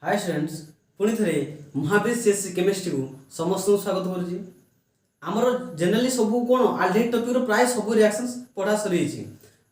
Hi students पुणी थे Mahavir CSC chemistry को समस्त स्वागत करुँची आमर जनरली सब कौन आल्डिहाइड टॉपिक प्राय सब रिएक्शंस पढ़ा सरी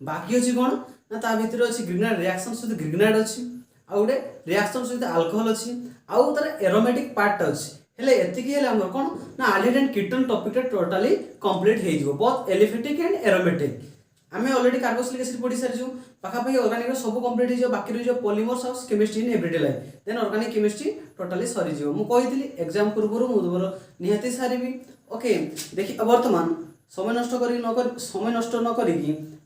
बाकी अच्छी कौन ना ता भीतर अच्छी ग्रिग्नाइड रिएक्शन सहित ग्रिग्नाइड अच्छी आ गोटे रिएक्शन सहित अल्कोहल अच्छी आउ तार एरोमेटिक पार्ट अच्छी हेले एतिकी हेले हमर कोन ना aldehyde and ketone topic totally complete हे जिवो बोथ एलिफेटिक एंड एरोमेटिक आमे ऑलरेडी कार्बोक्सिलिक एसिड पढ़ी सारिछु पाखापाखि ऑर्गेनिक सब कंप्लीट हो बाकी रही पॉलीमर्स हाउस chemistry in everyday life then organic chemistry totally सरी जिवो मु कहितली एग्जाम पूर्व मु तोर निहाती सारिबी ओके देखि वर्तमान समय नष्ट न करी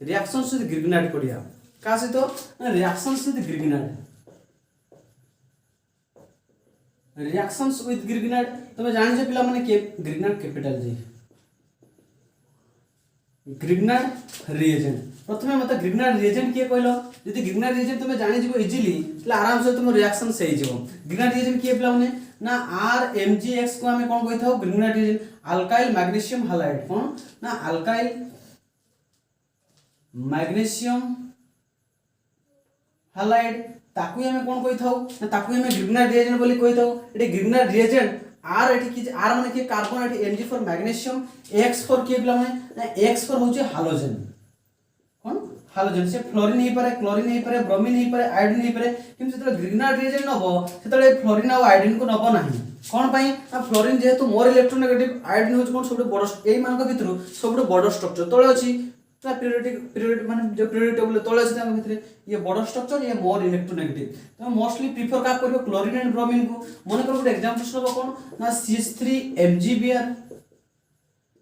रिएक्शन सहित ग्रिग्नाइड पढ़िया का सहित रिएक्शन सहित ग्रिग्नाइड रिएक्शंस विथ ग्रिग्नाइड तुम जान पिला माने के ग्रिग्नाइड कैपिटल जी ग्रिग्नाइड रिएजेंट प्रथमे मत ग्रिग्नाइड रिएजेंट किए कहलो यदि ग्रिग्नाइड रिएजेंट तुम जानि जिवो इजीली तले आराम से तुम रिएक्शन से ही जिवो ग्रिग्नाइड रिएजेंट किए पिला माने ना RMgX को हमें कोन कहिथाउ ग्रिग्नाइड रिएजेंट अल्काइल मैग्नीशियम हैलाइड कोन ना अल्काइल मैग्नीशियम हैलाइड ताकू हमें कोन कहिथाउ ना ताकू हमें ग्रिग्नाइड रिएजेंट बोली कहिथाउ एटी ग्रिग्नाइड रिएजेंट R एटी की R माने कि carbon eighty Mg for magnesium X for के पिला माने ना X फॉर होचे हालोजन कोन हालोजन से फ्लोरीन नहीं पारे क्लोरीन नहीं पारे ब्रोमीन नहीं पारे आयोडीन नहीं पारे किंतु जतले ग्रिग्नाइड रिएजेंट नबो सेतले फ्लोरीन और आयोडीन को नबो नाही कोन पई ना फ्लोरीन जेहेतु मोर इलेक्ट्रोनेगेटिव आयोडीन होच कोन सबटे बड़ एई मानक भितरु सबटे बड़ स्ट्रक्चर तळे अछि पीरियोडिक माने जो पीरियोडिक टेबल तळे अछि ताम भितरे ये बड़ स्ट्रक्चर ये मोर इलेक्ट्रोनेगेटिव तो मोस्टली प्रिफर का करबो क्लोरीन एंड ब्रोमीन को मन कर गुड एग्जांपल नबो कोन ना CH3MgBr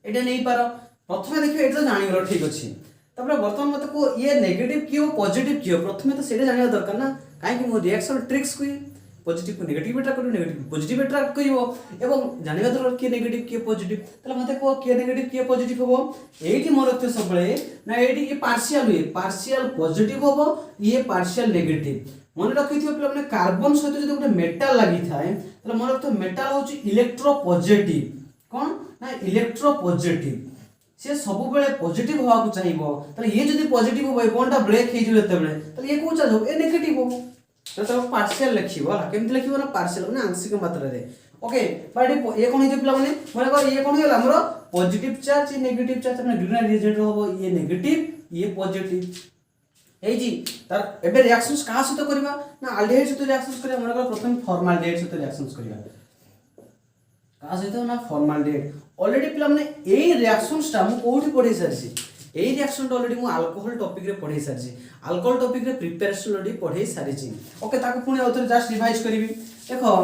एटा नहीं पारो प्रथमे देखियो एटा जानि गलो ठीक अछि तबरे वर्तमान मत को ये नेगेटिव कियो पॉजिटिव कियो प्रथमे तो सेटा जानिया दरकार ना काहे कि मो रिएक्शन ट्रिक्स को पॉजिटिव को नेगेटिव अट्रैक्ट करू नेगेटिव पॉजिटिव अट्रैक्ट करिवो एवं जानिबा दरकार कि नेगेटिव कि पॉजिटिव तले मते को कि नेगेटिव कि पॉजिटिव होबो एठी मोर रखते सबले ना एठी ये पार्शियल हुए पार्शियल पॉजिटिव होबो ये पार्शियल नेगेटिव मन रखिथियो पिला माने कार्बन सहित जदि गोटे मेटल लागि थाए तले मन रखतो मेटल होची इलेक्ट्रो पॉजिटिव कोन ना इलेक्ट्रो पॉजिटिव से सब बेले पॉजिटिव होवा को चाहिबो तले ये जदि पॉजिटिव होबो बॉन्डा ब्रेक हे जिवे तबले तले ये को चाहो ए नेगेटिव होबो तो पार्शियल लिखिबो केमति लिखिबो ना पार्शियल माने आंशिक मात्रा रे ओके बट ये कोन हे पिला माने को ये कोन होला हमरो पॉजिटिव चार्ज ये नेगेटिव चार्ज माने ग्रिग्नाइड रिएजेंट होबो ये नेगेटिव ये पॉजिटिव ए जी तार एबे रिएक्शंस का सहित करबा ना अल्डिहाइड सहित रिएक्शंस करबा मन प्रथम फॉर्माल्डिहाइड सहित रिएक्शंस करबा का सहित ना फॉर्माल्डिहाइड ऑलरेडी पिला माने ए रिएक्शंस ता मु कोठी पढै सारसी ए रिएक्शन ऑलरेडी मु अल्कोहल टॉपिक रे पढै सारसी अल्कोहल टॉपिक रे प्रिपरेशन ऑलरेडी पढै सारिछि ओके ताको पुणी औथर जस्ट रिवाइज करबी देखो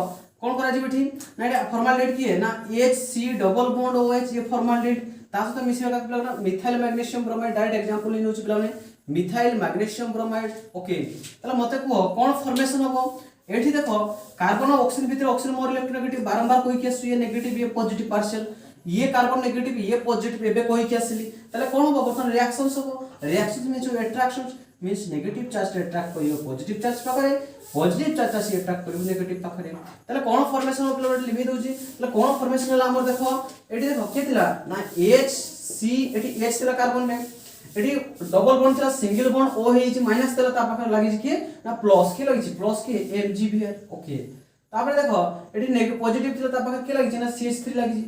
कोन करा जिबि ठीक ना एटा फॉर्माल्डिहाइड की है ना HC डबल बॉन्ड OH ये फॉर्माल्डिहाइड ता सहित मिसिबा का पिला methyl magnesium bromide direct example इन होछि पिला माने मिथाइल मैग्नीशियम ब्रोमाइड ओके तला मते को कोन फॉर्मेशन होबो एठी देखो कार्बन और ऑक्सीजन भीतर ऑक्सीजन मोर इलेक्ट्रोनेगेटिव बारंबार कोई केस ये नेगेटिव ये पॉजिटिव पार्शियल ये कार्बन नेगेटिव ये पॉजिटिव एबे कोई के आसिली तले कोन होबो बर्तन रिएक्शंस होबो रिएक्शंस में जो attractions means negative charge attract करियो पॉजिटिव चार्ज पाखरे पॉजिटिव चार्ज से अट्रैक्ट करियो नेगेटिव पाखरे तले कोन फॉर्मेशन होबो लिखि दोजी तले कोन फॉर्मेशन होला हमर देखो एठी देखो के थिला ना HC एठी H थिला कार्बन में एठी डबल बॉन्ड थिला सिंगल बॉन्ड O हेछि माइनस थिला ता पाखरे लागि छि के ना प्लस के लागि छि प्लस के MgBr ओके तापर देखो एठी नेगेटिव पॉजिटिव थिला ता पाखरे के लागि छि ना CH3 लागि छि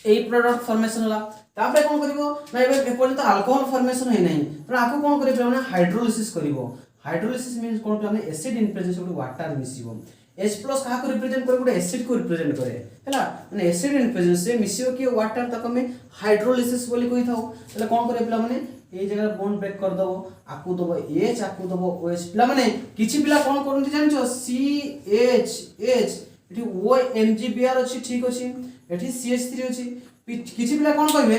ए प्रोडक्ट फॉर्मेशन होला तापर कोन करिवो ना एबे एपर्यंत अल्कोहल फॉर्मेशन हे नाही पर आको कोन करिवो ना हाइड्रोलिसिस करिवो हाइड्रोलिसिस मींस कोन प्लाने acid in presence of water मिसिबो H+ का को रिप्रेजेंट करे गुड एसिड को रिप्रेजेंट करे हैला माने एसिड इन प्रेजेंस से मिसियो के वाटर तक में हाइड्रोलिसिस बोली कहि थाओ तले कोन करे पिला माने ए जगह बॉन्ड ब्रेक कर दबो आकु दबो H आकु दबो OH पिला माने किछि पिला कोन करंती जानछो CH एठी OMgBr अछि ठीक अछि एठी CH3 अछि किछि पिला कोन कहबे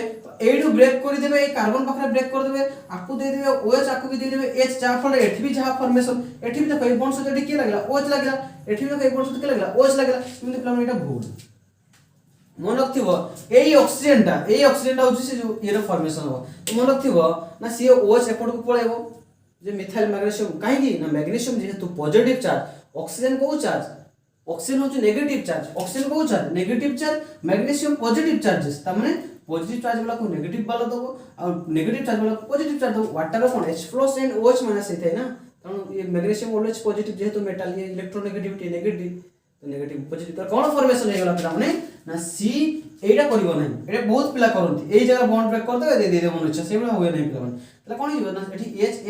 एडू ब्रेक कर देबे ए कार्बन पाखरे ब्रेक कर देबे आकु दे देबे OH आकु भी दे देबे H जा फल एठी भी जा फॉर्मेशन एठी भी देखो ए बॉन्ड से के लागला OH लागला एठी भी देखो ए बॉन्ड से के लागला OH लागला किंतु पिला एटा भूल मन रखथिबो एई ऑक्सीजन टा होछि से जो एरो फॉर्मेशन हो तो मन रखथिबो ना सी OH एपड को पळेबो जे मिथाइल मैग्नीशियम काहे की ना मैग्नीशियम जेहेतु पॉजिटिव चार्ज ऑक्सीजन को चार्ज ऑक्सीजन होची नेगेटिव चार्ज ऑक्सीजन को charge negative charge magnesium positive charges ता माने पॉजिटिव चार्ज वाला को नेगेटिव वाला दबो और नेगेटिव चार्ज वाला को पॉजिटिव चार्ज दबो वाटर कोन H+ एंड OH माइनस हेतै ना कारण ये मैग्नीशियम ऑलवेज पॉजिटिव जेहेतु मेटल ये इलेक्ट्रोनेगेटिविटी नेगेटिव तो नेगेटिव पॉजिटिव तो कोन फॉर्मेशन हे गला पिला माने ना सी एटा करिवो नै एटा बहुत पिला करंती एई जगह बॉन्ड ब्रेक कर दे दे मन इच्छा सेबला होय नै पिला माने तला कोन हिबो ना एठी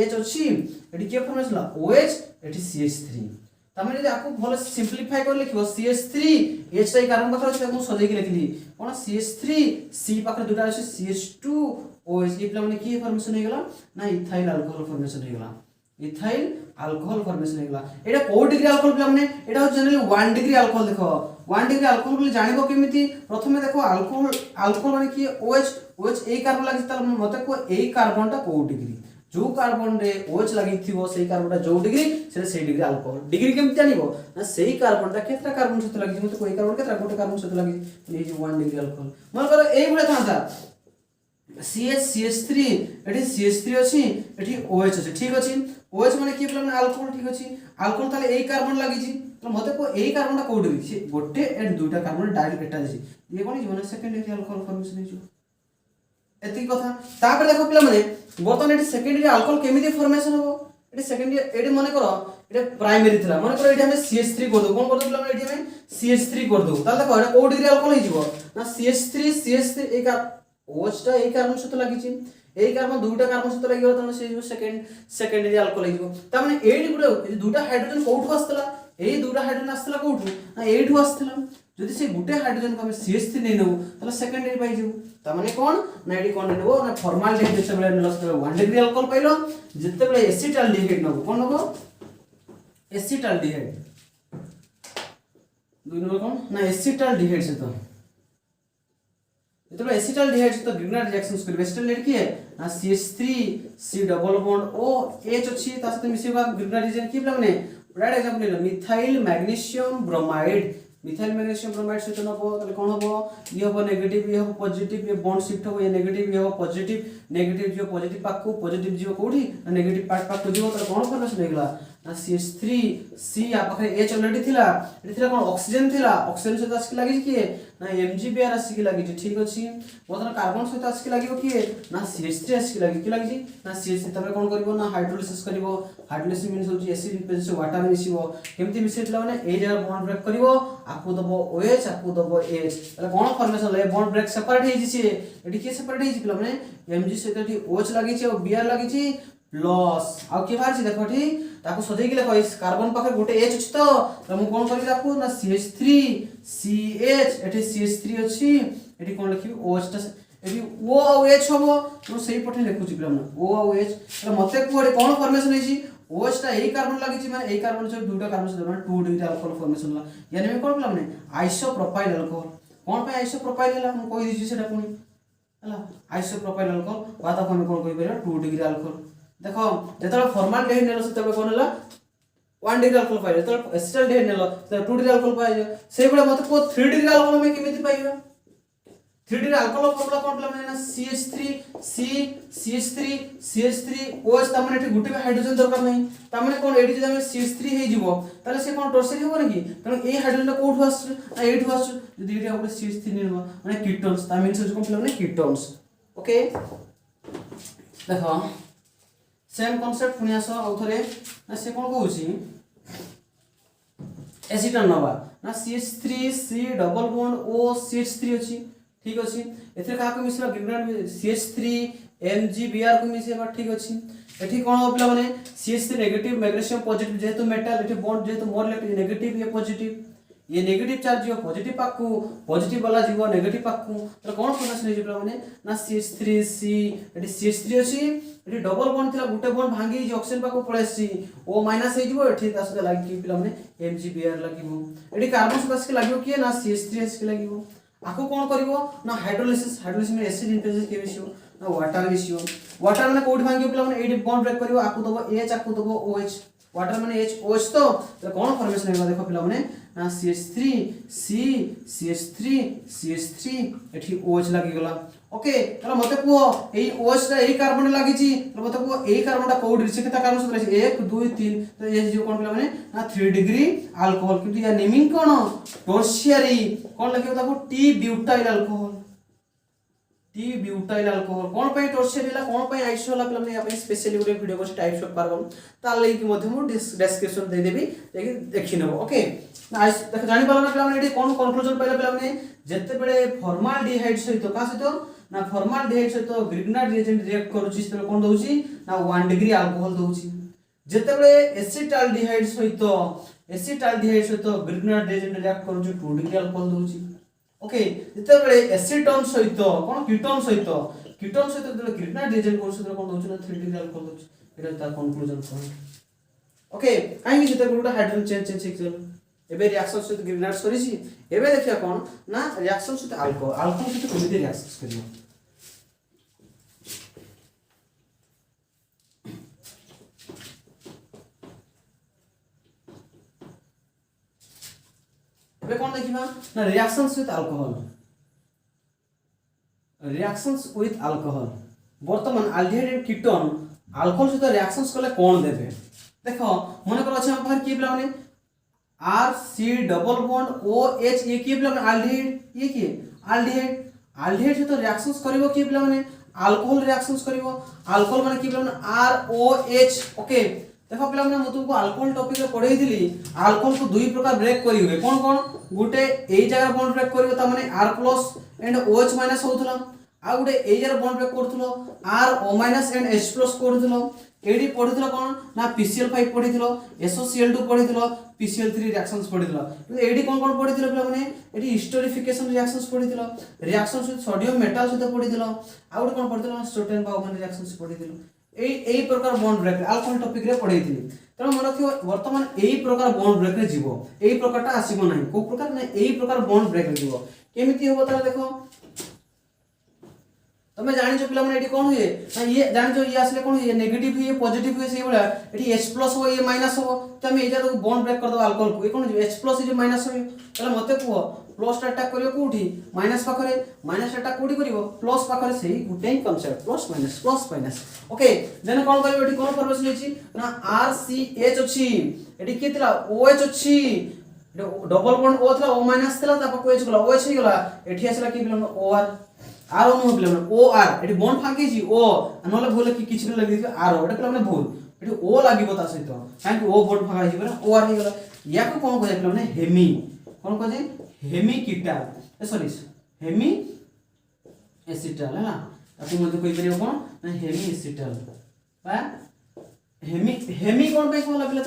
H अछि एठी के फॉर्मेशन ला OH एठी CH3 तमे जे आपको भलो सिंपलीफाई कर लिखिबो CH3 H टाई कार्बन पाखर अछि हम सजै के लिखली कोन CH3 C पाखर दुटा अछि CH2 OH ए पिला माने की फॉर्मेशन हे गला ना इथाइल अल्कोहल फॉर्मेशन हे गला इथाइल अल्कोहल फॉर्मेशन हे गला एटा को डिग्री अल्कोहल पिला माने एटा जनरली 1 डिग्री अल्कोहल देखो 1 डिग्री अल्कोहल बोली जानिबो केमिति प्रथमे देखो अल्कोहल माने की OH ए कार्बन लागि त मते को ए कार्बन टा को डिग्री जो कार्बन रे OH लागि थिबो सेही कार्बन टा जो डिग्री से डिग्री अल्कोहल डिग्री केमिति जानिबो ना सेही कार्बन टा केतरा कार्बन सहित लागि मते कोई कार्बन केतरा गोटे कार्बन सहित लागि ए जे 1 डिग्री अल्कोहल मन करो एई भले थांता CH3 एठी CH3 अछि एठी OH अछि ठीक अछि OH माने की प्लस अल्कोहल ठीक अछि अल्कोहल ताले ए कार्बन लागि छी तो मते को ए कार्बन टा कोड दिछि से गोटे एंड दुटा कार्बन डायरेक्ट एटा दिछि ये कोन जीवन सेकेंडरी अल्कोहल फॉर्मेशन हिजो एति कथा तापर देखो पिला माने बर्तन एटी सेकेंडरी अल्कोहल केमिति फॉर्मेशन हो एटी सेकेंडरी एटी माने करो एटी प्राइमरी थिला माने करो एटी हम CH3 कर दो कोन कर दो पिला माने एटी हम CH3 कर दो ताले देखो एटा को डिग्री अल्कोहल हिजो ना CH3 ए का OH टा ए कार्बन सहित लागि छी ए कार्बन दुटा कार्बन सहित लागि तने से जो सेकेंडरी अल्कोहल हिजो ता माने एडी गुडे दुटा हाइड्रोजन कोठु आस्तला ए दुटा हाइड्रोजन आस्तला कोठु ना एठु आस्तला जदि से गुटे हाइड्रोजन को हम CH3 नै नउ तले सेकेंडरी पाइ जेउ ता माने कोन ना एडी कोन नेबो ना फॉर्मालिटी जैसे बेले नलस 1 डिग्री अल्कोहल पाइलो जते बेले एसिटाल्डिहाइड नबो कोन नबो एसिटाल्डिहाइड दुई नंबर कोन ना एसिटाल्डिहाइड से तो तो एसिटाल्डिहाइड से तो ग्रिग्नार्ड रिएक्शंस कर एसिटाल्डिहाइड की है ना CH3 C double bond O H अछि ता साथे मिसेबा ग्रिग्नार्ड रिएक्शन की प्ला माने राइट एग्जांपल ले methyl magnesium bromide methyl magnesium bromide से तो नबो तले कोन हबो ये हबो नेगेटिव ये हबो पॉजिटिव ये बॉन्ड शिफ्ट हबो ये नेगेटिव ये हबो पॉजिटिव जो पॉजिटिव पाक को पॉजिटिव जो कोठी नेगेटिव पार्ट को जो तले कोन फॉर्मेशन हेगला ना CH3 C आ पाखरे H ऑलरेडी थिला एठी थिला कोन ऑक्सीजन थिला ऑक्सीजन से आसके लागि कि ना MgBr आसके लागि ठीक अछि बतन कार्बन सहित आसके लागि कि ना CH3 आसके लागि कि लागि ना CH3 तमे कोन करबो ना हाइड्रोलिसिस करबो हाइड्रोलिसिस मींस होची एसिड इन प्रेजेंस वाटर मिसिबो केमति मिसेतला माने ए जगह बॉन्ड ब्रेक करबो आपको दबो OH आपको दबो H तले कोन फॉर्मेशन ले बॉन्ड ब्रेक सेपरेट हे जिसे एठी के सेपरेट हे जिला माने Mg सहित एठी OH लागि छी और Br लागि छी प्लस आ के बाहर छी देखो एठी ताको सदै के लेखो इस कार्बन पाखे गोटे H अछि तो हम कोन करि ताको ना CH3 CH एठी CH3 अछि एठी कोन लिखि OH ता एठी O और H हबो तो सही पठे लिखु छी पिला O और H तो मते कोडे कोन फॉर्मेशन हे छी OH ता ए कार्बन लागि छी माने ए कार्बन से दुटा कार्बन से माने 2 डिग्री अल्कोहल फॉर्मेशन ला यानी में कोन पिला माने आइसोप्रोपाइल अल्कोहल कोन पे आइसोप्रोपाइल हला हम कहि दिछि सेटा पुनी हला आइसोप्रोपाइल अल्कोहल बाता को हम कोन कहि बेरा 2 डिग्री अल्कोहल देखो जेतला फॉर्माल्डिहाइड नेलो सेतबे कोन हला 1 डिग्री अल्कोहल पाइले तो एसिटाल्डिहाइड नेलो तो 2 डिग्री अल्कोहल पाइले सेई बडे मते को 3 डिग्री अल्कोहल में केमिति पाइबा 3 डिग्री अल्कोहल फॉर्मूला कोन प्ला माने CH3 C CH3 OH ता माने एठी गुटे हाइड्रोजन दरकार नै ता माने कोन एठी जे हम CH3 हे जिवो ताले से कोन टर्सरी होबो नै कारण ए हाइड्रोजन कोठु आस ना एठु आस जदि एठी आपण CH3 नेबो माने कीटोन्स ता मींस कोन प्ला माने कीटोन्स ओके देखो सेम कांसेप्ट पुनी आसो औथरे ना से कोन कहउची एसीटन नबा ना CH3 C double bond O CH3 अछि ठीक अछि एथे का को मिसबा ग्रिग्नार्ड CH3 MgBr को मिसेबा ठीक अछि एठी कोन होबला माने CH3 नेगेटिव मैग्नीशियम पॉजिटिव जेहेतु मेटल एठी बॉन्ड जेहेतु मोर इलेक्ट्रिक नेगेटिव ये नेगेटिव चार्ज जो पॉजिटिव पाक को पॉजिटिव वाला जीव नेगेटिव पाक को तो कोन फॉर्मेशन हे जिवला माने ना CH3C एठी CH3 अछि एठी डबल बॉन्ड थिला गुटे बॉन्ड भांगी जे ऑक्सीजन पाक को पळेसी O माइनस हे जिवो एठी तास लागि कि पिला माने MgBr लागिवो एठी कार्बन सहित के लागिवो कि ना CH3 के लागिवो आको कोन करिवो ना हाइड्रोलिसिस में एसिड इन प्रेजेंस के मिसियो ना वाटर मिसियो वाटर माने कोड भांगियो पिला माने एडी बॉन्ड ब्रेक करिवो आको दबो H आको दबो OH वाटर माने H OH तो कोन फॉर्मेशन हेबा देखो पिला माने ना CH3 C CH3 एठी OH लागि गला ओके तला मते को एई OH ता एई कार्बन लागि छी तो मते को एई कार्बन ता कोड रिचे केता कार्बन सत्र 1 2 3 तो ये जो कोन पिला माने ना 3 डिग्री अल्कोहल किंतु या नेमिंग कोन टर्शियरी कोन लगे ताको T butyl alcohol T butyl alcohol कोन पे टॉर्चर हैला कोन पे आइसो होला पिला या पे स्पेशली गुटे वीडियो को टाइप्स ऑफ कार्बन ता लिंक मध्ये मु डिस्क्रिप्शन दे देबी देखि नबो ओके आइस देख जानि पालो पिला एठी कोन कंक्लूजन पाइला पिला जत्ते बेले फॉर्माल्डिहाइड सहित का सहित ना फॉर्माल्डिहाइड सहित ग्रिग्नार्ड रिएजेंट रिएक्ट करूची से कोन दोउची ना 1 डिग्री अल्कोहल दोउची जत्ते बेले एसिटाल्डिहाइड सहित ग्रिग्नार्ड रिएजेंट रिएक्ट करूची 2 डिग्री अल्कोहल दोउची ओके जत्ते बेले एसीटोन सहित कोन कीटोन सहित ग्रिग्नार्ड रिएजेंट करूची से कोन दोउची ना 3 डिग्री अल्कोहल दोउची एटा ता कंक्लूजन पॉइंट ओके काहे कि जत्ते गुटा हाइड्रोजन चेंज सिक्सल एबे रिएक्शन सहित ग्रिग्नार्ड सरीची एबे देखिया कोन ना रिएक्शन सहित अल्कोहल सहित केमिति रिएक्शन करियो एबे कोन देखिबा ना रिएक्शंस विथ अल्कोहल वर्तमान अल्डिहाइड एंड कीटोन अल्कोहल सहित रिएक्शंस कले कोन देबे देखो मने कर अछि हम पाखर की पिला माने R C double bond O H ये की पिला माने अल्डिहाइड ये की अल्डिहाइड सहित रिएक्शंस करिवो की पिला माने अल्कोहल रिएक्शंस करिवो अल्कोहल माने की पिला माने आर ओ एच ओके देखो पिला माने मु तुमको अल्कोहल टॉपिक रे पढाई दिली अल्कोहल को दुई प्रकार ब्रेक करी हुए कोन कोन गुटे एई जगह बॉन्ड ब्रेक करिवो त माने R plus and OH minus होथला आ गुटे एई जगह बॉन्ड ब्रेक करथलो R O minus and H plus करथलो एडी पढिथलो कोन ना PCl5 पढिथलो SOCl2 पढिथलो PCl3 रिएक्शंस पढिथलो तो एडी कोन पढिथलो पिला माने एडी हिस्टोरिफिकेशन रिएक्शंस पढिथलो रिएक्शंस विथ सोडियम मेटल सहित पढिथलो आ गुटे कोन पढिथलो स्टोटेन बाउमन रिएक्शंस पढिथलो एई प्रकार बॉन्ड ब्रेक अल्कोहल टॉपिक रे पढाइथिली तनो मन रखियो वर्तमान एई प्रकार बॉन्ड ब्रेक रे जीवो एई प्रकारटा आसीबो नाही को प्रकार नै एई प्रकार बॉन्ड ब्रेक रे जीवो केमिति होबो तारा देखो तमे जानि जो पिला माने एठी कोन हुए ना ये जानि जो ये आसले कोन हुए नेगेटिव हुए पॉजिटिव हुए सेही बळा एठी H+ हो ये माइनस हो तमे एजा तो बॉन्ड ब्रेक कर दो अल्कोहल को ए कोन H+ जे माइनस हो तले मते को प्लस अटैक करियो कोठी माइनस पाखरे माइनस अटैक कोठी करियो प्लस पाखरे सेही गुटे ही concept plus minus okay then कोन करियो एठी कोन परमेशन लेछि ना RCH अछि एठी के तिला OH अछि डबल बॉन्ड O तिला O माइनस तिला ता पको H गला OH ही गला एठी आसला की बिलन OR R नो बिलन OR एठी बॉन्ड फाके छी O नले भूल कि किछ न लगी R एटा पिला माने भूल एठी O लागिबो ता सहित काहे कि O बॉन्ड फाका छी बरा OR ही गला याको कोन कहै पिला माने हेमी कोन कहै हेमी कीटल सॉरी हेमी एसिटल है ना ताकि मते कोइ परियो कोन ना हेमी एसिटल बा हेमी कोन पे कहला पिला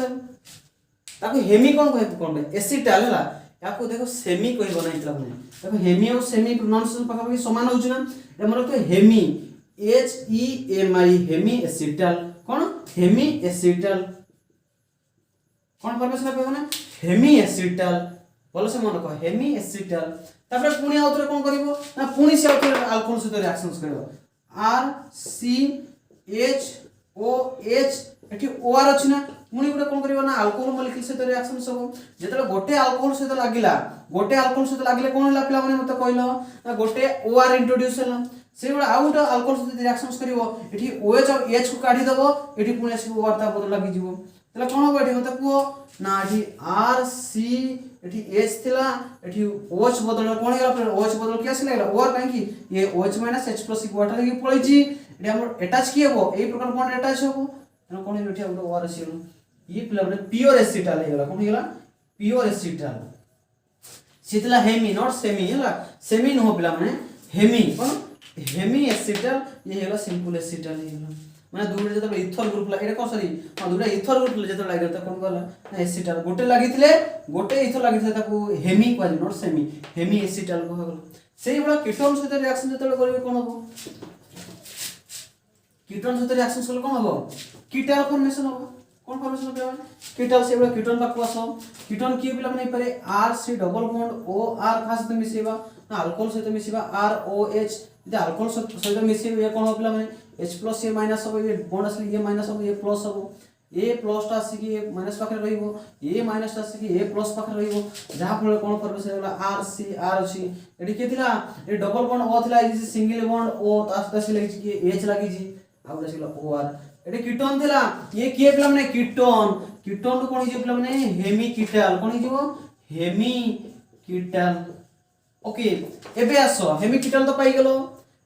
ताकु हेमी कोन कहै कोन पे एसिटल है याको देखो सेमी कोइ बनाइतला माने देखो हेमी और सेमी प्रोनाउंसिएशन पाखा पाखी समान होउछ ना ए मन तो हेमी HEMI हेमी एसिटल कोन हेमी एसिटल कोन परमेशन पे माने हेमी एसिटल बोलो से मन को हेमी एसिटल तापर पुनी आउतरे कोन करिवो ना पुनी से आउतरे अल्कोहल सहित रिएक्शंस करिवो RCHOH एठी OR अछि ना पुनी गुटे कोन करिवो ना अल्कोहल मॉलिक्यूल सहित रिएक्शंस हो जेतले गोटे अल्कोहल सहित लागिले कोन होला पिला माने मते कहलो ना गोटे OR इंट्रोड्यूस होला से बडा आउट अल्कोहल सहित रिएक्शंस करिवो एठी OH और H को काढी दबो एठी पुनी आसी OR ता बदल लागि जीवो तले कोन हो एठी मते कुओ ना एठी RC एठी H थिला एठी OH बदल कोन गेला फिर OH बदल किया सिला OR काहे कि ये OH H+ वाटर लगी पळैची एठी हमर अटैच की हेबो एई प्रकार बॉन्ड अटैच हेबो न कोन एठी हमर OR आसीलो ये पिला माने प्योर एसिटल हे गेला कोन गेला प्योर एसिटल सितला हेमी नॉट सेमी हैला सेमी न हो पिला माने हेमी कोन हेमी एसिटल ये हेला सिंपल एसिटल हे गेला माने दुरे जत इथर ग्रुप ला एटा कोन सॉरी हां दुरे इथर ग्रुप ले जत लागि त कोन गला ना एसिटल गोटे लागिथिले गोटे इथर लागिथिले ताको हेमी कहली नॉट सेमी हेमी एसिटल को गला सेही बडा कीटोन सहित रिएक्शन जत करबे कोन हो कीटोन सहित रिएक्शन सले कोन हो कीटल फॉर्मेशन हो कोन फॉर्मेशन हो कीटल से बडा कीटोन का कोस हो कीटोन की बिला माने पारे RC डबल बॉन्ड OR खास त मिसेबा ना अल्कोहल सहित मिसेबा ROH जे अल्कोहल सहित मिसेबा ये कोन हो पिला माने H+ ये माइनस हो ये बॉन्ड असली ये माइनस हो ये प्लस हो ए प्लस टा आसी कि माइनस पाखरे रहिबो ए माइनस टा आसी कि ए प्लस पाखरे रहिबो जहा फल कोन परमेशन होला RC R अछि एडी के थिला ए डबल बॉन्ड O थिला इज सिंगल बॉन्ड O तास तास लागि कि H लागि जी आ उडा सिला OR एडी कीटोन थिला ये के पिला माने कीटोन को कोन जे पिला माने हेमी कीटल कोन जेबो हेमी कीटल ओके एबे आसो हेमी कीटल तो पाई गेलो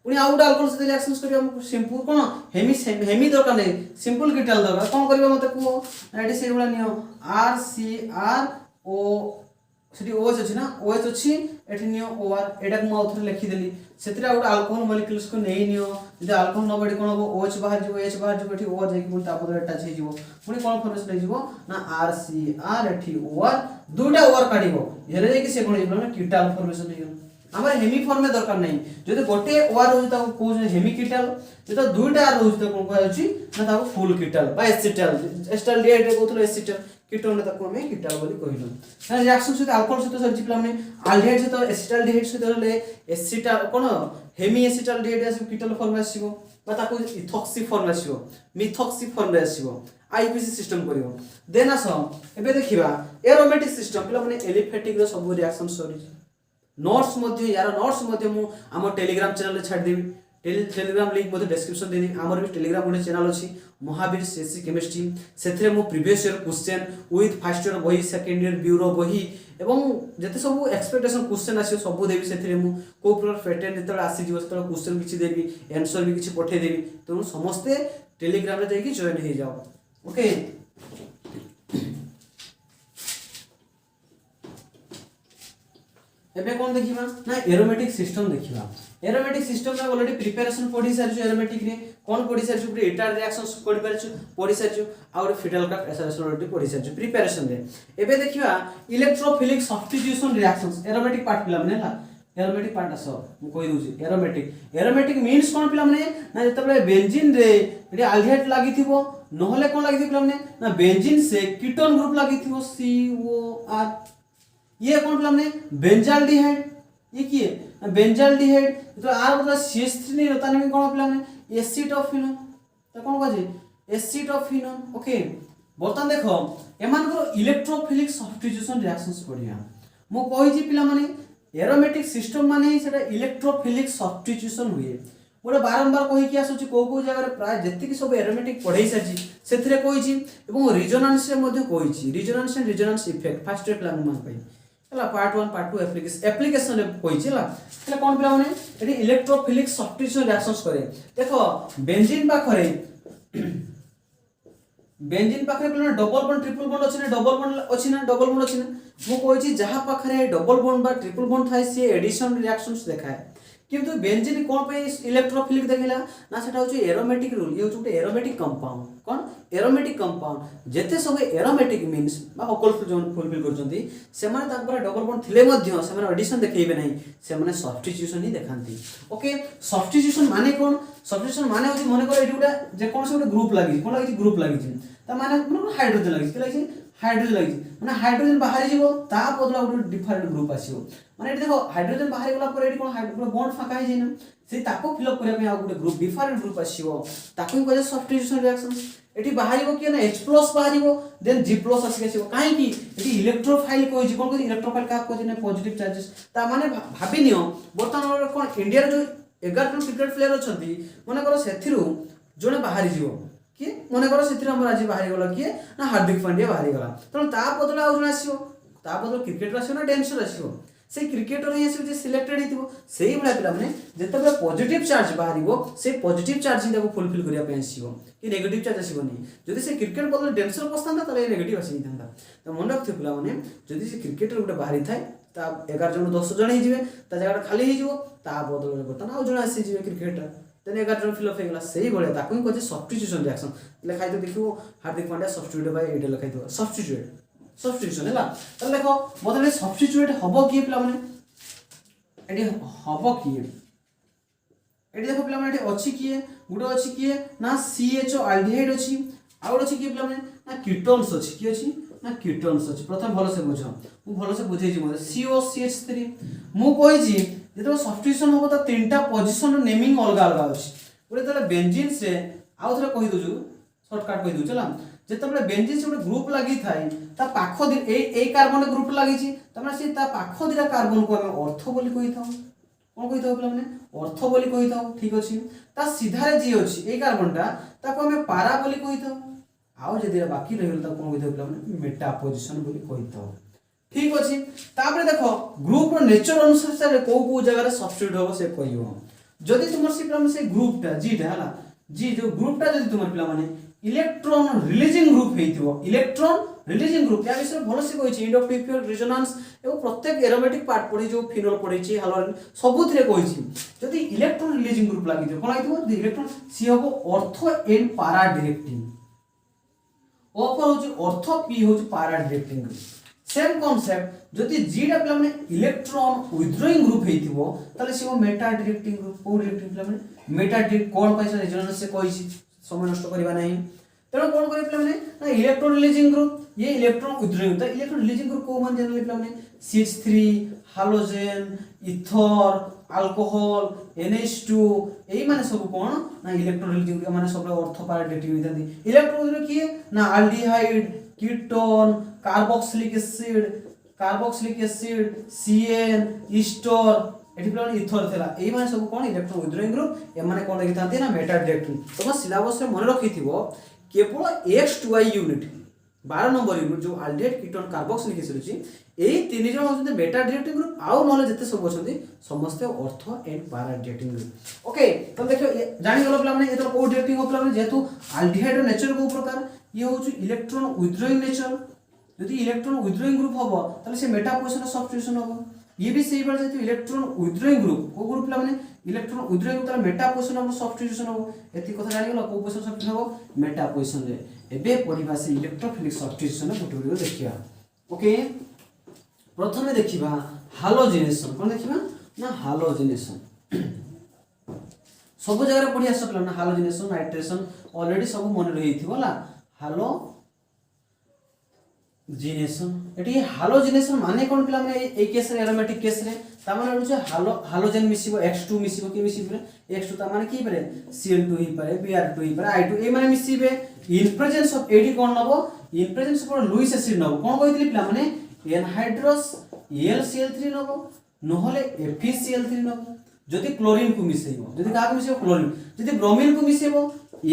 पुणी आउ गोटे अल्कोहल सहित रिएक्शन करिया हमको सिंपल कोन हेमी हेमी दरकार नै सिंपल कीटल दरकार कोन करबा मते को एडी से वाला नियो RCrO सेठी OH अछि ना OH अछि एठी नियो OR एडा को आउथरे लिखि देली सेतरा गोटे अल्कोहल मॉलिक्यूल्स को नै नियो जदि अल्कोहल न बडी कोन हो OH बाहर जिवो H बाहर जिवो एठी O जाई पुणी तापर अटैच हे जिवो पुणी कोन फॉर्मेशन हे जिवो ना RCr एठी OR दुटा OR काढिबो हेरे जाई कि से कोन जिवो ना कीटल फॉर्मेशन हे हमर हेमी फॉर्म में दरकार नै जदि गोटे OR होई ता को हेमी कीटल जदि दुटा R होई ता कोन कहै ना ता फुल कीटल बा एसिटल एस्टल डीहाइड्रेट कोथलो एसिटल कीटोन ताको हमें कीटल बोली कहिलो ना रिएक्शन सहित अल्कोहल सहित सर जिपला हमने अल्डिहाइड सहित एसिटाल डिहाइड सहित ले एसिटाल कोन हेमी एसिटाल डिहाइड आसी कीटल फॉर्म आसीबो बा ताको इथॉक्सी फॉर्म आसीबो मिथॉक्सी फॉर्म आसीबो आईपीसी सिस्टम करियो देन आस एबे देखिबा एरोमेटिक सिस्टम पिला माने एलिफेटिक रो सब रिएक्शन सरी नोट्स मध्ये यार नोट्स मध्ये मु हम टेलीग्राम चैनल छाड़ देबी टेलीग्राम लिंक मध्ये डिस्क्रिप्शन दे दी हमर भी टेलीग्राम मध्ये चैनल अछि महावीर सीएससी केमिस्ट्री सेथरे मु previous year question with first year बही सेकंड ईयर ब्यूरो बही एवं जते सब एक्सपेक्टेशन क्वेश्चन आसी सब देबी सेथरे मु को प्रकार पैटर्न जते आसी जीव सेते क्वेश्चन किछि देबी आंसर भी किछि पठे देबी तो समस्त टेलीग्राम रे जाई कि जॉइन हे जाओ ओके एबे कोन देखिबा ना एरोमेटिक सिस्टम देखिबा एरोमेटिक सिस्टम में ऑलरेडी प्रिपरेशन पढी सारछु एरोमेटिक रे कोन पढी सारछु पुरे एटार रिएक्शंस पढी पारछु पढी सारछु और फिडल का एसोसिएशन ऑलरेडी पढी सारछु प्रिपरेशन रे एबे देखिबा electrophilic substitution reactions aromatic part पिला माने ला एरोमेटिक पार्ट आस मु कहि दोछि एरोमेटिक मीन्स कोन पिला माने ना जतबे बेंजीन रे एटी अल्डिहाइड लागि थिबो नहले कोन लागि पिला माने ना बेंजीन से कीटोन ग्रुप लागि थिबो COR ये कौन पिला माने बेंजाल्डिहाइड ये की है बेंजाल्डिहाइड तो आर मतलब CH3 नहीं रहता नहीं कौन पिला माने एसिटोफिनोन तो कौन कहजे एसिटोफिनोन ओके बर्तन देखो एमान को इलेक्ट्रोफिलिक सब्स्टिट्यूशन रिएक्शंस पढिया मो कहि जे पिला माने एरोमेटिक सिस्टम माने सेटा इलेक्ट्रोफिलिक सब्स्टिट्यूशन हुए गोटे बारंबार कहि कि आसुची को जगह प्राय जति सब एरोमेटिक पढै साची सेथरे कहि छी एवं रिजोनेंस रे मध्ये कहि छी resonance and resonance effect first year plan मान पई हला पार्ट 1 पार्ट 2 एप्लीकेशन रे कहि छी ला हला कोन पिला माने एटी इलेक्ट्रोफिलिक सब्स्टिट्यूशन रिएक्शंस करे देखो बेंजीन पाखरे पिला डबल बॉन्ड ट्रिपल बॉन्ड अछि ना डबल बॉन्ड अछि ना मु कहि छी जहा पाखरे डबल बॉन्ड बा ट्रिपल बॉन्ड थाय से एडिशन रिएक्शंस देखाय किंतु बेंजीन कोन पे इलेक्ट्रोफिलिक देखिला ना सेटा होची एरोमेटिक रूल ये होची एरोमेटिक कंपाउंड कोन एरोमेटिक कंपाउंड जेते सब एरोमेटिक मीन्स बा अल्कोहल जोन फुलफिल करजंती से माने ताक पर डबल बॉन्ड थिले मध्ये से माने एडिशन देखेइबे नाही से माने सब्स्टिट्यूशन ही देखांती ओके सब्स्टिट्यूशन माने कोन सब्स्टिट्यूशन माने होची माने कर एटी उडा जे कोन से ग्रुप लागि कोन लागि ग्रुप लागि ता माने हाइड्रोजन लागि के लागि हाइड्रोजन लागि माने हाइड्रोजन बाहर जीवो ता बदला उडा डिफरेंट ग्रुप आसीओ माने एटी देखो हाइड्रोजन बाहर गला पर एटी कोन हाइड्रोजन बॉन्ड फाका हे जेना से ताको फिल अप करिया पे आ गुटे ग्रुप डिफरेंट ग्रुप आसीओ ताको कहे सब्स्टिट्यूशन रिएक्शन एटी बाहरिबो कि ना H+ बाहरिबो देन G+ आसीबो काहे कि एटी इलेक्ट्रोफाइल कोइ कोन को इलेक्ट्रोफाइल का कोइ ने पॉजिटिव चार्जेस ता माने भाबि नियो वर्तमान कोन इंडिया रे जो 11 जन क्रिकेट प्लेयर अछंती माने करो सेथिरु जोने बाहरि जीवो कि माने करो सेथिरु हमर आज बाहरि गला कि ना हार्दिक पांड्या बाहरि गला त ता बदला आ जोने आसीबो ता बदला क्रिकेटर आसीबो ना डांसर आसीबो से क्रिकेटर ही आसीबो जे सिलेक्टेड हितबो सेही बला पिला माने जेतबे पॉजिटिव चार्ज बाहरिबो से पॉजिटिव चार्ज ही ताको फुलफिल करिया पे आसीबो कि नेगेटिव चार्ज आसीबो नै जदि से क्रिकेट बदला डांसर पस्तांता तले नेगेटिव आसी थांता त मन रखथे पिला माने जदि से क्रिकेटर गुटे बाहरि थाय ता 11 जन 10 जन ही जिवे ता जगह खाली ही जिवो ता बदल बर्तन आ जन आसी जिवे क्रिकेटर तने 11 जन फिल अप हे गला सेही बळे ताको कहते सब्स्टिट्यूशन रिएक्शन लिखाइ तो देखियो हार्दिक पांड्या सब्स्टिट्यूट बाय एडे लिखाइ दो सब्स्टिट्यूशन हैला त देखो बदले सब्स्टिट्यूट हबो कि पिला माने एडी हबो कि एडी देखो पिला माने एडी अछि कि गुडो अछि कि ना CHO अल्डिहाइड अछि आउर अछि कि पिला माने ना कीटोन्स अछि कि अछि ना कीटोन्स अछि प्रथम भलो से बुझो मु भलो से बुझै छी मते COCH3 मु कहि छी जेतो सब्स्टिट्यूशन होबो त तीनटा पोजीशन नेमिंग अलग अलग अछि बोले तले बेंजीन से आउ थरे कहि दोजु शॉर्टकट कहि दोजु चला जेतबे बेंजीन से ग्रुप लागि थाई ता पाखो दिन ए कार्बन ग्रुप लागि छी तमरा से ता पाखो दिरा कार्बन को हम ऑर्थो बोली कहि थाउ कोन कहि थाउ पिला माने ऑर्थो बोली कहि थाउ ठीक अछि ता सीधा रे जी अछि ए कार्बनटा ताको हम पारा बोली कहि थाउ आउ जदि बाकी रहिल ता कोन कहि थाउ पिला माने मेटा पोजीशन बोली कहि थाउ ठीक अछि तापरे देखो ग्रुप रो नेचर अनुसार से को जगह रे सब्स्टिट्यूट हो से कहियो जदि तुम से पिला से ग्रुपटा जीटा है जी जो ग्रुपटा जदि तुम पिला माने इलेक्ट्रॉन रिलीजिंग ग्रुप हेइथिबो इलेक्ट्रॉन रिलीजिंग ग्रुप या विषय भल से कहिछि इंडक्टिव रेजोनेंस एवं प्रत्येक एरोमेटिक पार्ट पढि जो फिनोल पढिछि हालोजन सबुथिरे कहिछि जदि इलेक्ट्रॉन रिलीजिंग ग्रुप लागिथिबो कोन लागिथिबो इलेक्ट्रॉन सी हबो ऑर्थो एंड पैरा डायरेक्टिंग ओपर होछि ऑर्थो पी होछि para directing group same concept जदि जी डा पिला माने इलेक्ट्रॉन विथड्रॉइंग ग्रुप हेइथिबो ताले सी हो मेटा डायरेक्टिंग ग्रुप को डायरेक्टिंग पिला माने मेटा डायरेक्ट कोन पैसा रेजोनेंस से कहिछि समय नष्ट करबा नाही तेणु कौन करे पिला माने इलेक्ट्रॉन रिलीजिंग ग्रुप ये इलेक्ट्रॉन विथड्रॉइंग तो इलेक्ट्रॉन रिलीजिंग ग्रुप को मान जनरली पिला माने CH3 halogen ether alcohol NH2 एई माने सब कोन ना इलेक्ट्रॉन रिलीजिंग ग्रुप माने सब ऑर्थो पैरा डायरेक्टिंग होइतांती इलेक्ट्रॉन विथड्रॉइंग किए ना aldehyde ketone carboxylic acid CN ester एठी पिला इथर थला एई माने सब कोन इलेक्ट्रॉन विथड्रॉइंग ग्रुप ए माने कोन लागितांती ना मेटा डायरेक्टिंग तो सिलेबस रे मन रखिथिबो केवल X2I यूनिट 12 नंबर यूनिट जो अल्डिहाइड कीटोन कार्बोक्सिलिक एसिड अछि एई तीन जण होते मेटा डायरेक्टिंग ग्रुप आउ नले जते सब अछंती समस्त ortho and para directing group okay तो देखियो जानि गलो पिला माने एतो को डायरेक्टिंग हो पिला माने जेतु अल्डिहाइड नेचर को प्रकार ये होछु इलेक्ट्रॉन विथड्रॉइंग नेचर यदि इलेक्ट्रॉन विथड्रॉइंग ग्रुप हबो ताले से मेटा पोजीशन सब्स्टिट्यूशन हबो ये भी सही बात जेतु इलेक्ट्रॉन विथड्रॉइंग ग्रुप को ग्रुप पिला माने इलेक्ट्रॉन विथड्रॉइंग ग्रुप ताले मेटा पोजीशन हबो सब्स्टिट्यूशन हबो एति कथा जानि गलो को पोजीशन सब्स्टिट्यूशन हबो मेटा पोजीशन रे एबे पढिबा से इलेक्ट्रोफिलिक सब्स्टिट्यूशन गुटे गुटे देखिया ओके प्रथमे देखिबा हालोजेनेशन कोन देखिबा ना हालोजेनेशन सब जगह पढि आस पिला ना हालोजेनेशन नाइट्रेशन ऑलरेडी सब मन रहिथिबोला हालो जिनेशन एटी हालोजेनेशन माने कोन पिला माने ए केस रे एरोमेटिक केस रे ता माने होछ हालोजेन मिसिबो X2 मिसिबो के मिसिबो X2 ता माने की परे Cl2 ही परे Br2 ही परे I2 ए माने मिसिबे इन प्रेजेंस ऑफ एडी कोन नबो in presence of Lewis acid नबो कोन कहितली पिला माने एनहाइड्रस AlCl3 नबो नहले FeCl3 नबो जदि क्लोरीन को मिसेबो जदि का मिसेबो क्लोरीन जदि ब्रोमीन को मिसेबो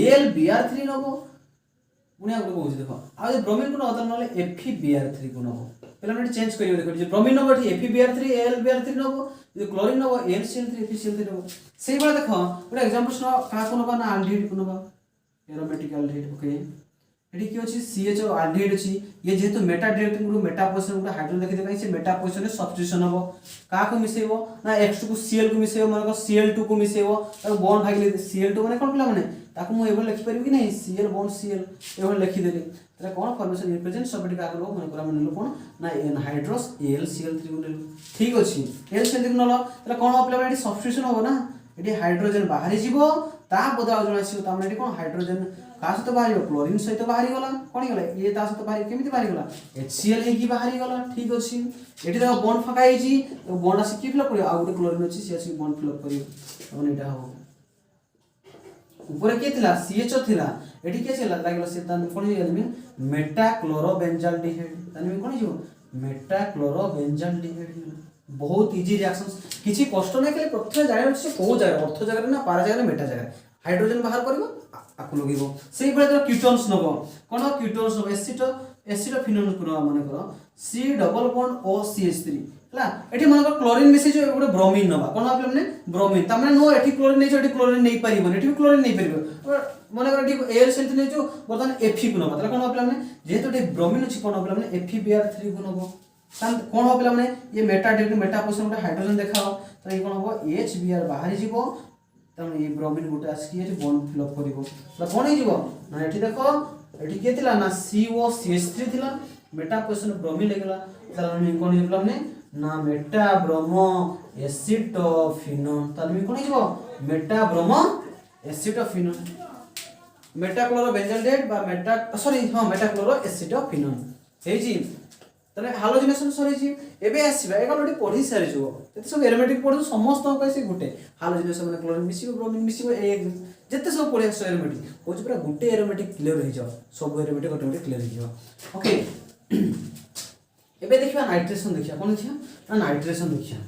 AlBr3 नबो पुणे आगु कहू देखो आ जे ब्रोमीन को नबो नहले FeBr3 को नबो पहले हम चेंज करियो देखो जे ब्रोमीन नबो FeBr3 AlBr3 नबो जे क्लोरीन नबो NCl3 FeCl3 नबो सेही बात देखो ଗୋଟେ एग्जांपल सुनो का को नबा ना अल्डिहाइड को नबा एरोमेटिक अल्डिहाइड ओके एटी की अछि CH और अल्डिहाइड अछि ये जेहेतु meta directing group meta position गुटा हाइड्रोजन देखि देखाइ से मेटा पोजीशन रे सब्स्टिट्यूशन हबो का को मिसेबो ना X2 को Cl को मिसेबो माने को Cl2 को मिसेबो ताको बॉन्ड भागिले Cl2 माने कोन पिला माने ताको मु एबो लिखि परिबि कि नै Cl बॉन्ड Cl एबो लिखि देली तरे कोन फॉर्मेशन रिप्रेजेंट सबटी का करबो माने कोरा माने कोन ना एनहाइड्रस AlCl3 को नेलु ठीक अछि AlCl3 नलो तरे कोन पिला माने सब्स्टिट्यूशन हबो ना एटी हाइड्रोजन बाहरी जीवो ता बदला जण आसीबो ता माने कोन हाइड्रोजन का सहित बाहरी क्लोरीन सहित बाहरी गला कोन गला ये ता सहित बाहरी केमिति बाहरी गला HCl हे की बाहरी गला ठीक अछि एटी देखो बॉन्ड फका हिची तो बॉन्ड आसी की फिलअप करियो आ गुटे क्लोरीन अछि से आसी बॉन्ड फिलअप करियो तबन एटा हो ऊपर के थिला CH थिला एटी के छला लागला से ता कोन जे आदमी मेटा क्लोरोबेंजाल्डिहाइड तानी कोन जो मेटा क्लोरोबेंजाल्डिहाइड बहुत इजी रिएक्शंस किछि कष्ट नै के प्रत्येक जाय से को जाय अर्थ जगह ना पारा जगह मेटा जगह हाइड्रोजन बाहर करिवो आकु लगेबो सेही बेले तो कीटोन्स नबो कोन कीटोन्स नबो एसिडोफिनोन को माने करो C डबल बॉन्ड OCH3 हला एठी माने क्लोरीन मिसे जो एगुडे ब्रोमीन नबा कोन आपले माने ब्रोमीन त माने नो एठी क्लोरीन नै जो एठी क्लोरीन नै परिबो एठी क्लोरीन नै परिबो माने कर एठी AlCl3 नै जो बर्तन Fe को नबा त कोन आपले माने जेहेतु एठी ब्रोमीन अछि कोन आपले माने FeBr3 को नबो सान कोन हो पिला माने ये मेटा डायरेक्ट मेटा पोजीशन गुटे हाइड्रोजन देखाओ त ये कोन हो HBr बाहरी जीवो तम ये ब्रोमीन गुटे आसी एठी बॉन्ड फिल अप करिवो त कोन हे जीवो ना एठी देखो एठी के थिला ना COCH3 थिला मेटा पोजीशन ब्रोमीन लागला त हम कोन हे पिला माने ना मेटा ब्रोमो एसिटोफिनोन त हम कोन हे जीवो मेटा ब्रोमो एसिटोफिनोन मेटा क्लोरोबेंजाल्डिहाइड बा मेटा सॉरी हां मेटा क्लोरो एसिटोफिनोन हे जी तने हालोजेनेशन सरी जी एबे आसीबा एका लडी पढी सारि जो एते सब एरोमेटिक पढो समस्त कैसे गुटे हालोजेनेशन माने क्लोरीन मिसिबो ब्रोमीन मिसिबो एक जते सब पढी आस एरोमेटिक होछ पूरा गुटे एरोमेटिक क्लियर हो जाओ सब एरोमेटिक ऑटोमेटिक क्लियर हो जाओ ओके एबे देखिबा नाइट्रेशन देखिया कोन देखिया ना नाइट्रेशन देखिया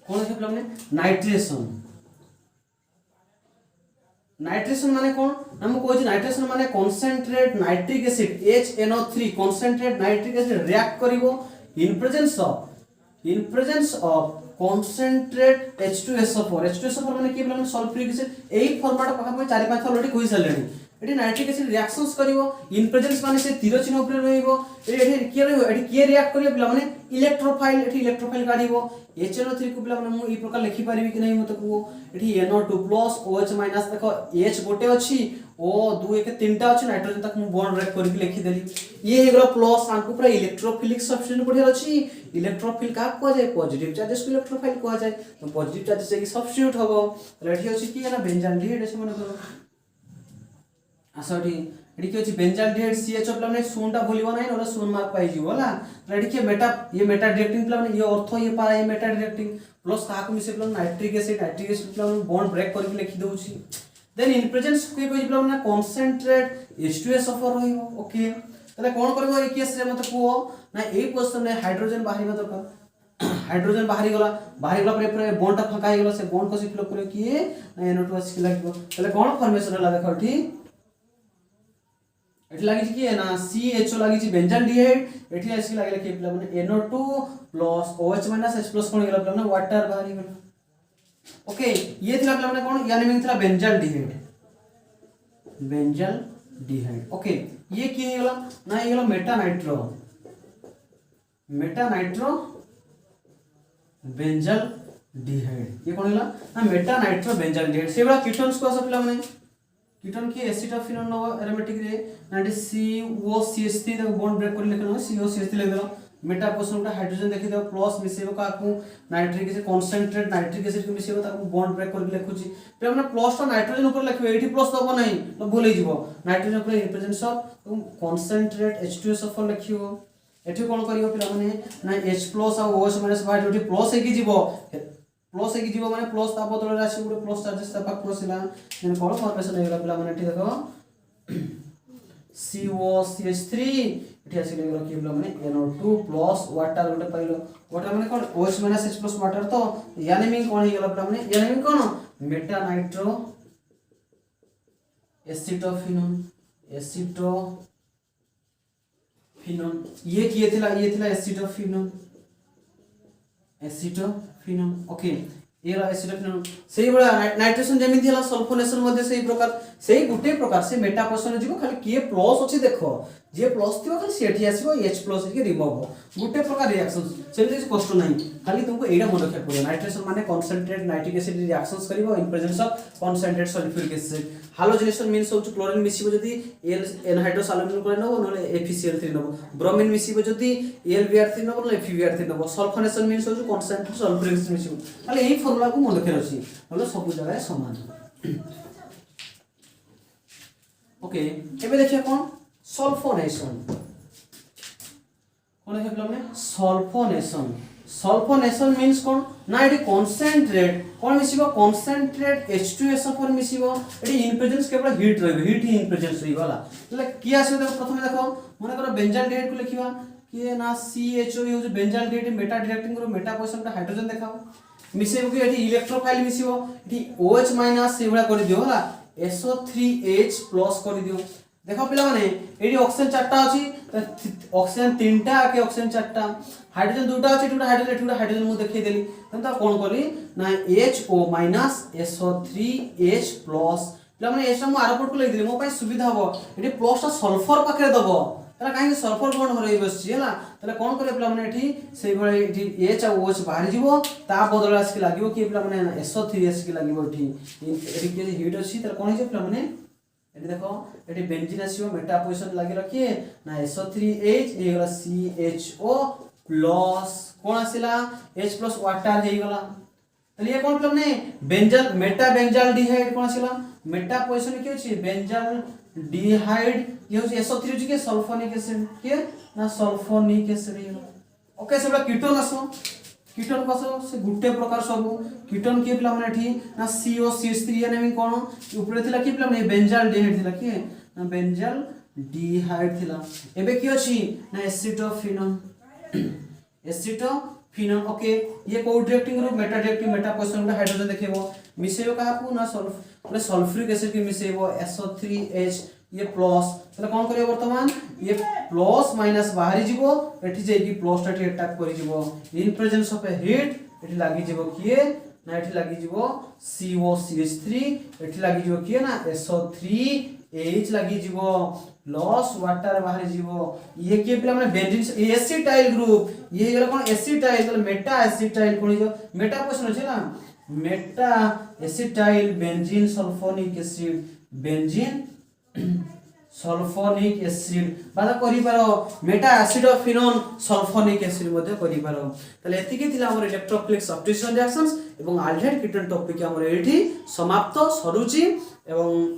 कोन देखिबा हमने नाइट्रेशन नाइट्रेशन माने कोन हम कहै छी नाइट्रेशन माने concentrate nitric acid HNO3 concentrate nitric acid react करिवो in presence of concentrate H2SO4 H2SO4 माने कि बोला सल्फ्यूरिक एसिड एई फॉर्मेट पाखा पे 4-5 थर लडी कहि सालेनी एटी नाइट्रिक एसिड रिएक्शंस करिवो इन प्रेजेंस माने से तीर चिन्ह ऊपर रहइबो एटी के रहइबो एटी के रिएक्ट करियो पिला माने इलेक्ट्रोफाइल एटी इलेक्ट्रोफाइल काढिबो HNO3 को पिला माने मु ई प्रकार लिखि पारिबी कि नै मते को एटी NO2+ OH- देखो H गोटे अछि O 2 एक तीनटा अछि नाइट्रोजन तक मु बॉन्ड ब्रेक करके लिखि देली ये हेगलो प्लस आंकु पूरा इलेक्ट्रोफिलिक सब्स्टिट्यूट पढियार अछि इलेक्ट्रोफिल का को जाय पॉजिटिव चार्जेस को इलेक्ट्रोफाइल को जाय तो पॉजिटिव चार्जेस की सब्स्टिट्यूट हबो रेडी अछि कि ना बेंजाल्डिहाइड अछि माने करो आसोटी एडी के अछि बेंजाल्डिहाइड CHO प्लस ने सुनटा बोलिबो नै नले सुन मार्क पाइ जिवो होला रेडी के मेटा डायरेक्टिंग प्लस ये अर्थ ये पारा ये मेटा डायरेक्टिंग प्लस का को मिसे plus nitric acid plus bond break करके लिखि दउछि देन इन प्रेजेंस के कोइ प्लस ना कॉन्सेंट्रेट H2SO4 रहिबो ओके तले कोन करबो ए केस रे मते को ना ए पोजीशन में हाइड्रोजन बाहरिबा दरकार हाइड्रोजन बाहरी गला पर बॉन्ड फाका गला से बॉन्ड को फिल अप करियो कि ना NO2 अछि लागबो तले कोन फॉर्मेशन होला देखो ठीक एठी लागि कि ना CHO लागि छि बेंजाल्डिहाइड एठी आसी लागले कि प्लस माने NO2 plus OH- H plus कोन गेला प्लस ना वाटर बाहरी गला ओके ये थिला प्लस माने कोन यानी मीन थिला बेंजाल्डिहाइड ओके ये कि गेला ना ये गेला मेटा नाइट्रो बेंजाल्डिहाइड ये कोन गेला ना मेटा नाइट्रो बेंजाल्डिहाइड सेबा कीटोन्स को सब प्लस माने कीटोन की एसिटाफिनोन नो एरोमेटिक रे 90COCH3 तक बॉन्ड ब्रेक कर लिखनो COCH3 लिख दो मेटा पोजीशन का हाइड्रोजन देखि दो प्लस मिसेबो का को nitric acid concentrate nitric acid को मिसेबो ताको बॉन्ड ब्रेक कर लिखुची पे हमने प्लस तो नाइट्रोजन ऊपर लिखबे एठी प्लस दबो नहीं तो भूल जिवो नाइट्रोजन ऊपर इन प्रेजेंस ऑफ कंसंट्रेट H2SO4 लिखियो एठी कोन करियो पिला माने ना H+ और OH- बाहर जोठी प्लस है कि जिवो प्लस है कि जीवो माने प्लस ता बदल राशि गुडे प्लस चार्जेस ता पाक प्लस ला देन कोन फॉर्मेशन हेगला पिला माने एठी देखो COCH3 एठी आसी गेलो कि पिला माने NO2 प्लस वाटर गुडे पाइलो वाटर माने कोन OH- H प्लस वाटर तो यानी मीन कोन हेगला पिला माने यानी मीन कोन मेटा नाइट्रो एसिटोफिनोन ये किए थिला एसिटोफिनोन ओके एरा एसिटोफिनोन सेही बडा नाइट्रोजन जेमि थिला सल्फोनेशन मध्ये सेही प्रकार से मेटा पोजीशन जीवो खाली के प्लस अछि देखो जे प्लस थिबो खाली सेठी आसीबो H+ के रिमूव हो गुटे प्रकार रिएक्शन सेमि कष्ट नाही खाली तुमको एडा मन रखिया पड़ो नाइट्रेशन माने कंसंट्रेट नाइट्रिक एसिड रिएक्शंस करिवो in presence of concentrate sulphuric acid halogenation means होच क्लोरीन मिसिबो जदी एनहाइड्रस एल्युमिनियम क्लोराइड नबो नले FeCl3 नबो ब्रोमीन मिसिबो जदी LBr3 नबो नले FeBr3 नबो सल्फोनेशन मीन्स होच कंसंट्रेट सल्फ्यूरिक एसिड मिसिबो खाली एही फॉर्मूला को मन रखिया अछि नले सब जगह समान ओके एबे देखिए कोन सल्फोनेशन कोन है प्लम सल्फोनेशन मींस कोन ना एटी कंसंट्रेट कोन मिसिबो कंसंट्रेट H2SO4 मिसिबो एटी इन प्रेजेंस केवल हीट रहबो हीट ही इन प्रेजेंस रही वाला એટલે की आसे देखो प्रथमे देखो माने करो बेंजाल्डिहाइड को लिखिबा कि ना CHO use benzaldehyde Meta directing करो मेटा पोजीशन का हाइड्रोजन देखाओ मिसेबो कि एटी इलेक्ट्रोफाइल मिसिबो एटी OH- सेवळा कर दियो होला SO3H प्लस कर दियो देखो पिला माने एडी ऑक्सीजन चारटा अछि ऑक्सीजन तीनटा के ऑक्सीजन चारटा हाइड्रोजन दुटा अछि दुटा हाइड्रोजन मु देखै देली तन ता कोन करी ना HO- SO3H प्लस पिला माने एस मु आरपोर्ट को लिख देली मो पय सुविधा हो एडी प्लस ता सल्फर पाखरे दबो तला काहे सल्फर बॉन्ड हरई बसछि हला तले कोन करे पिला माने एठी सेई भळे एठी H आ OH बाहर जिवो ता बदल आस के लागिवो कि पिला माने SO3H के लागिवो एठी एठी के हीट अछि तले कोन हे पिला माने एठी देखो एठी बेंजीन आसीबो मेटा पोजीशन लागि रखिए ना SO3H ए गला CHO प्लस कोन आसिला H प्लस वाटर हे गला तले ये कोन प्लम ने बेंजल मेटा बेंजाल्डिहाइड कोन आसिला मेटा पोजीशन के अछि बेंजाल्डिहाइड ये होछि SO3 के सल्फोनिक एसिड के ना सल्फोनिक एसिड ओके सेबा कीटोन आसो कीटोन कसो से गुटे प्रकार सब कीटोन के पिला माने एठी ना COCH3 यानी में कोन ऊपर थिला कि पिला माने बेंजाल्डिहाइड थिला कि ना बेंजाल्डिहाइड थिला एबे की अछि ना एसिटोफिनोन ओके ये को directing group Meta directing Meta position में हाइड्रोजन देखेबो मिसेबो काहापु ना सल्फ्यूरिक एसिड के मिसेबो SO3H ये प्लस ताले कोन करियो वर्तमान ये प्लस माइनस बाहरी जीवो एठी जे कि प्लस टा अटैक करि जीवो इन प्रेजेंस ऑफ ए हीट एठी लागि जीवो किए ना एठी लागि जीवो COCH3 एठी लागि जीवो किए ना SO3H लागि जीवो प्लस वाटर बाहरी जीवो ये के पिला माने बेंजीन एसिटाइल ग्रुप ये गला कोन एसिटाइल तो मेटा एसिटाइल कोन जो मेटा क्वेश्चन अछि ना Meta acetyl benzene sulphonic acid benzene sulphonic acid बादा करि पारो मेटा एसिडोफिनोन सल्फोनिक एसिड मध्ये करि पारो तले एतिके थिला हमर इलेक्ट्रोफिलिक सब्स्टिट्यूशन रिएक्शंस एवं अल्डिहाइड कीटोन टॉपिक हमर एठी समाप्त सरुचि एवं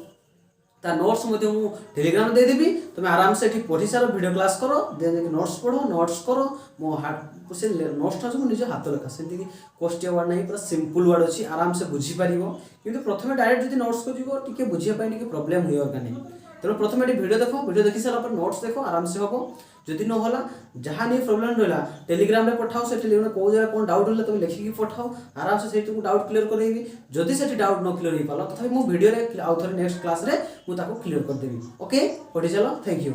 ता नोट्स मध्ये मु टेलीग्राम दे देबी तुम आराम से एठी पढी सारो वीडियो क्लास करो देन नोट्स पढो नोट्स करो मो हाथ से नोट्स टा निज हाथ लेखा सेति कि क्वेश्चन वर्ड नाही पूरा सिंपल वर्ड अछि आराम से बुझी पारिबो किंतु प्रथमे डायरेक्ट जदी नोट्स को जीवो टिके बुझिया पाइ टिके प्रॉब्लम होय ऑर्गेनिक तेरो प्रथमे एठी वीडियो देखो वीडियो देखि सारा पर नोट्स देखो आराम से होबो जदी न होला जहां नहीं प्रॉब्लम रहला टेलीग्राम रे पठाओ से टेलीग्राम को जरा कोन डाउट होला तुम लिखि के पठाओ आराम से सेठी को डाउट क्लियर करैबी जदी सेठी डाउट न क्लियर होई पाला तथापि मु वीडियो रे आउथर नेक्स्ट क्लास रे मु ताको क्लियर कर देबी ओके पढि चलो थैंक यू।